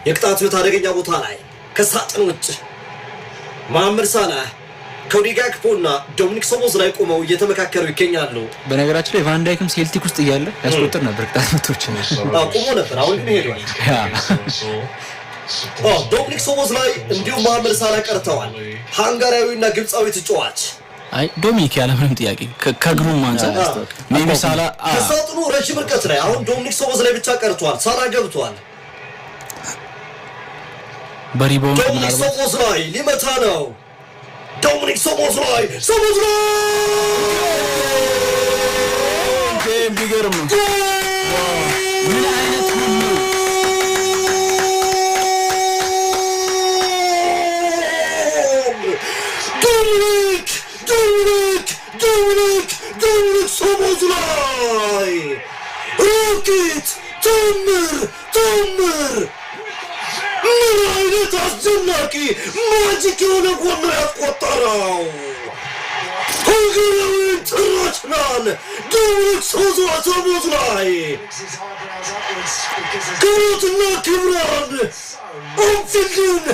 የቅጣት ምት አደገኛ ቦታ ላይ ከሳጥን ውጭ መሐመድ ሳላህ ኮዲ ጋክፖና ዶሚኒክ ሶቦዝ ላይ ቆመው እየተመካከሩ ይገኛሉ። በነገራችን ላይ ቫን ዳይክም ሴልቲክ ውስጥ እያለ ያስቆጥር ነበር ቅጣት ምቶችን ቆሞ ነበር። አሁን ግን ሄዷል። ዶሚኒክ ሶቦዝ ላይ እንዲሁም መሐመድ ሳላህ ቀርተዋል። ሃንጋሪያዊና ግብፃዊ ተጫዋች አይ ዶሚኒክ ያለምንም ጥያቄ ከግሩም ማንሳት ሜቢ ሳላህ ከሳጥኑ ረጅም ርቀት ላይ አሁን ዶሚኒክ ሶቦዝ ላይ ብቻ ቀርቷል። ሳላህ ገብቷል። በሪባውንድ ዶሚኒክ ሶቦዝ ላይ ሊመታ ነው። ዶሚኒክ ሶቦዝ ላይ ቢገርም ምን አይነት ሁሉ ዶሚኒክ ሶቦዝ ላይ ሮኬት ተምር ምን አይነት አስደናቂ ማጂክ የሆነ ጎል ነው ያስቆጠረው። ሃንጋሪያዊ ኢንተርናሽናል ዶሚኒክ ሶቦዝ ላይ ክብሮትና ክብራን አንፊልድን